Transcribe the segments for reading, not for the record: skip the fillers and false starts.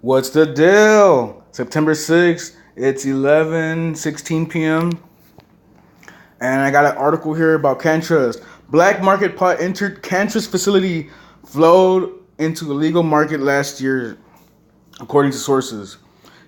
What's the deal? September 6th, it's 11:16 p.m. And I got an article here about Canntrust. Black market pot entered Canntrust facility, flowed into the legal market last year, according to sources.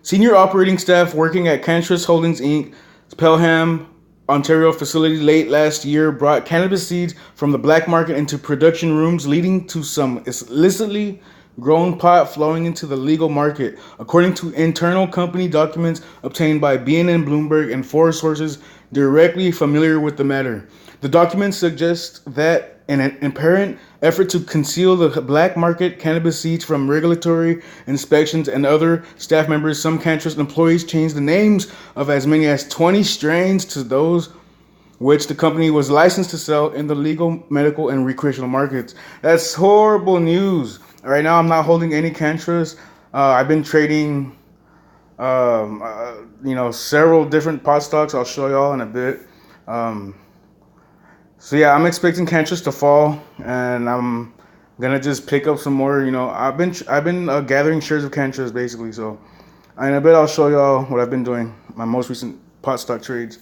Senior operating staff working at Canntrust Holdings Inc. Pelham, Ontario facility late last year brought cannabis seeds from the black market into production rooms, leading to some illicitly grown pot flowing into the legal market, according to internal company documents obtained by BNN Bloomberg and four sources directly familiar with the matter. The documents suggest that in an apparent effort to conceal the black market cannabis seeds from regulatory inspections and other staff members, some Canntrust employees changed the names of as many as 20 strains to those which the company was licensed to sell in the legal, medical, and recreational markets. That's horrible news. Right now, I'm not holding any Canntrust. I've been trading, several different pot stocks. I'll show y'all in a bit. Um, so yeah, I'm expecting Canntrust to fall, and I'm gonna just pick up some more. I've been gathering shares of Canntrust basically. So in a bit, I'll show y'all what I've been doing. My most recent pot stock trades.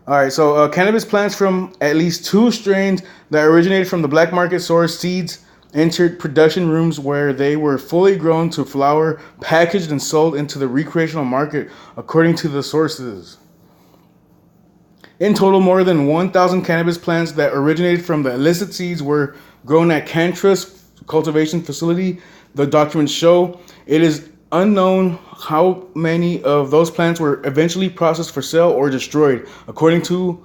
All right, so cannabis plants from at least two strains that originated from the black market source seeds entered production rooms where they were fully grown to flower, packaged, and sold into the recreational market, according to the sources. In total, more than 1,000 cannabis plants that originated from the illicit seeds were grown at Canntrust cultivation facility. The documents show it is unknown how many of those plants were eventually processed for sale or destroyed, according to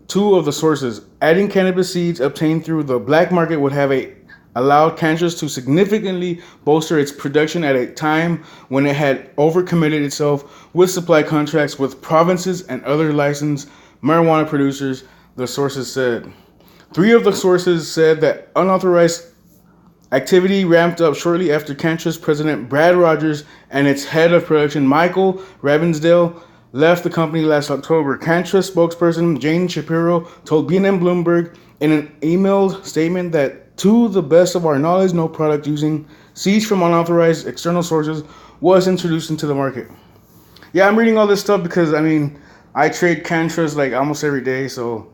two of the sources. Adding cannabis seeds obtained through the black market would have allowed Canntrust to significantly bolster its production at a time when it had overcommitted itself with supply contracts with provinces and other licensed marijuana producers, the sources said. Three of the sources said that unauthorized activity ramped up shortly after Canntrust president Brad Rogers and its head of production Michael Ravensdale left the company last October. Canntrust spokesperson Jane Shapiro told BNN Bloomberg in an emailed statement that, to the best of our knowledge, no product using seeds from unauthorized external sources was introduced into the market. Yeah, I'm reading all this stuff because, I trade Canntrust like almost every day, so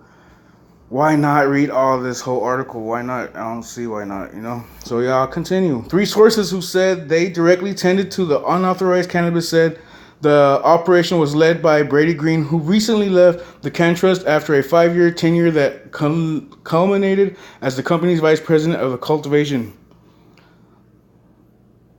why not read all this whole article? Why not? I don't see why not. So yeah, I'll continue. Three sources who said they directly tended to the unauthorized cannabis said the operation was led by Brady Green, who recently left the Canntrust after a 5-year tenure that culminated as the company's vice president of the cultivation.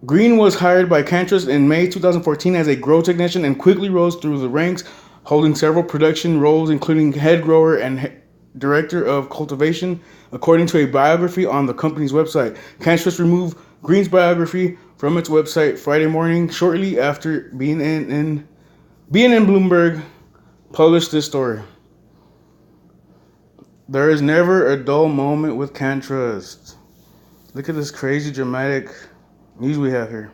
Green was hired by Canntrust in May 2014 as a grow technician and quickly rose through the ranks, holding several production roles, including head grower and director of cultivation, according to a biography on the company's website. Canntrust removed Green's biography from its website Friday morning, shortly after BNN Bloomberg published this story. There is never a dull moment with Canntrust. Look at this crazy dramatic news we have here.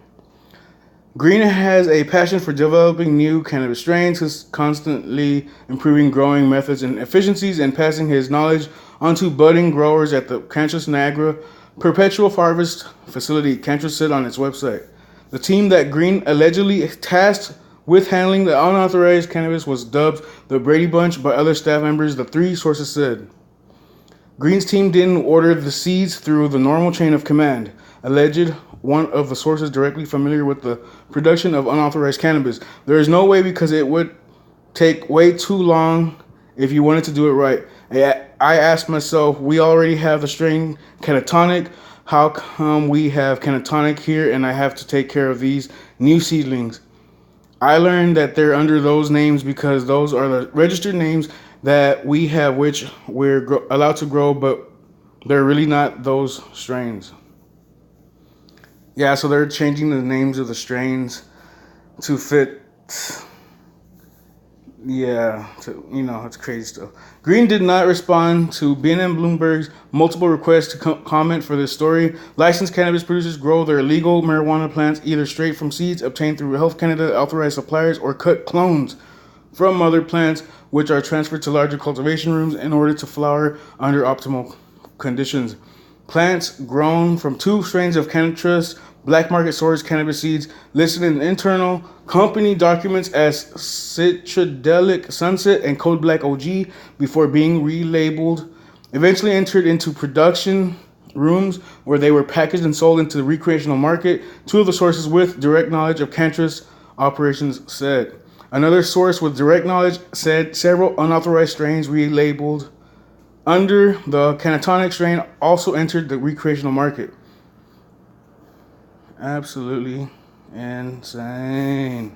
Green has a passion for developing new cannabis strains, constantly improving growing methods and efficiencies, and passing his knowledge onto budding growers at the Canntrust Niagara Perpetual Harvest facility, Canntrust said on its website. The team that Green allegedly tasked with handling the unauthorized cannabis was dubbed the Brady Bunch by other staff members, the three sources said. Green's team didn't order the seeds through the normal chain of command, alleged one of the sources directly familiar with the production of unauthorized cannabis. There is no way, because it would take way too long if you wanted to do it right. I asked myself, we already have the strain Cannatonic. How come we have Cannatonic here and I have to take care of these new seedlings? I learned that they're under those names because those are the registered names that we have, which we're allowed to grow, but they're really not those strains. Yeah, so they're changing the names of the strains to fit. Yeah, it's crazy stuff. Green did not respond to BNN Bloomberg's multiple requests to comment for this story. Licensed cannabis producers grow their legal marijuana plants either straight from seeds obtained through Health Canada authorized suppliers or cut clones from other plants, which are transferred to larger cultivation rooms in order to flower under optimal conditions. Plants grown from two strains of Canntrust black market sourced cannabis seeds listed in internal company documents as Citradelic Sunset and Code Black OG before being relabeled. Eventually entered into production rooms where they were packaged and sold into the recreational market. Two of the sources with direct knowledge of Canntrust operations said. Another source with direct knowledge said several unauthorized strains relabeled under the Cannatonic strain also entered the recreational market. Absolutely insane.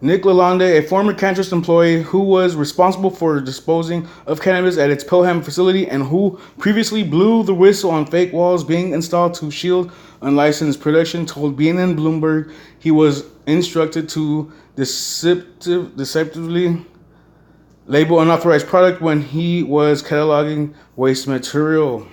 Nick Lalonde, a former Canntrust employee who was responsible for disposing of cannabis at its Pelham facility and who previously blew the whistle on fake walls being installed to shield unlicensed production, told BNN Bloomberg he was instructed to deceptively label unauthorized product when he was cataloging waste material.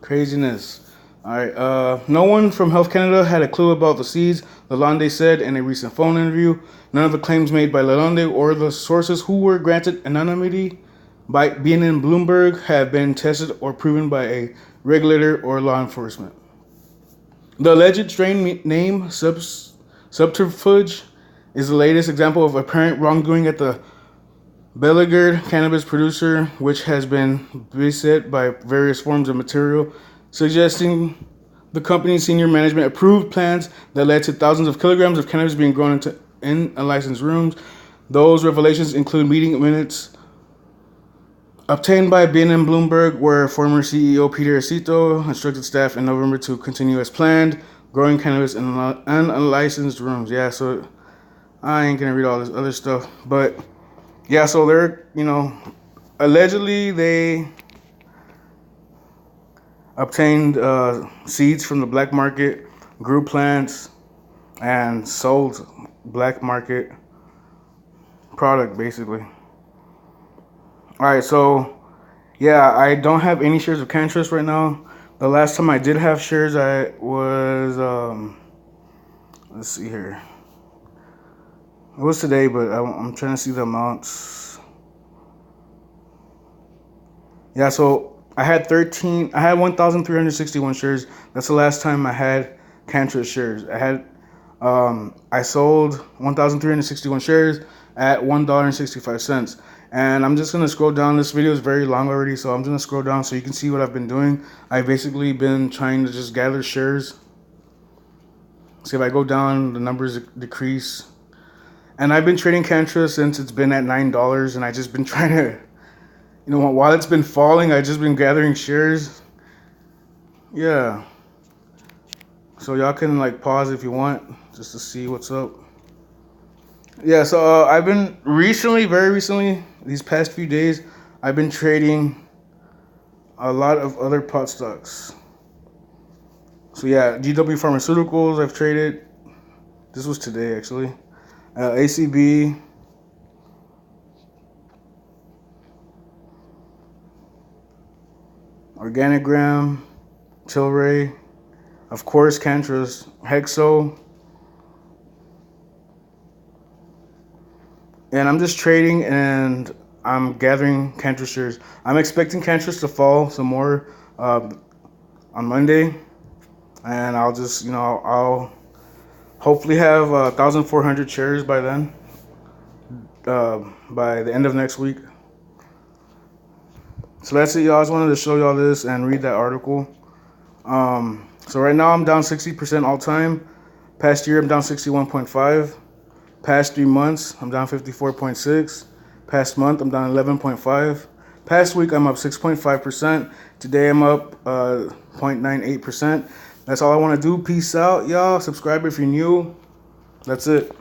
Craziness. Alright, no one from Health Canada had a clue about the seeds, Lalonde said in a recent phone interview. None of the claims made by Lalonde or the sources who were granted anonymity by BNN Bloomberg have been tested or proven by a regulator or law enforcement. The alleged strain name subterfuge is the latest example of apparent wrongdoing at the Bellegarde cannabis producer, which has been beset by various forms of material suggesting the company's senior management approved plans that led to thousands of kilograms of cannabis being grown in unlicensed rooms. Those revelations include meeting minutes obtained by BNN Bloomberg, where former CEO Peter Acito instructed staff in November to continue as planned, growing cannabis in unlicensed rooms. Yeah, so I ain't gonna read all this other stuff, but yeah, so they're, allegedly they obtained seeds from the black market, grew plants, and sold black market product, basically. Alright, so yeah, I don't have any shares of Canntrust right now. The last time I did have shares, I was, let's see here. It was today, but I'm trying to see the amounts. Yeah, so I had 1,361 shares. That's the last time I had Canntrust shares. I sold 1,361 shares at $1.65. And I'm just gonna scroll down. This video is very long already, so I'm gonna scroll down so you can see what I've been doing. I've basically been trying to just gather shares. See, if I go down, the numbers decrease. And I've been trading Canntrust since it's been at $9, and I've just been trying to, while it's been falling, I've just been gathering shares. Yeah. So y'all can pause if you want, just to see what's up. Yeah, so I've been very recently, these past few days, I've been trading a lot of other pot stocks. So yeah, GW Pharmaceuticals I've traded. This was today, actually. ACB, Organigram, Tilray, of course Canntrust, Hexo, and I'm just trading and I'm gathering Canntrust shares. I'm expecting Canntrust to fall some more on Monday, and I'll just I'll hopefully have 1,400 shares by then, by the end of next week. So that's it, y'all. I just wanted to show y'all this and read that article. So right now I'm down 60% all time. Past year I'm down 61.5. Past 3 months I'm down 54.6. Past month I'm down 11.5. Past week I'm up 6.5%. Today I'm up 0.98%. That's all I want to do. Peace out, y'all. Subscribe if you're new. That's it.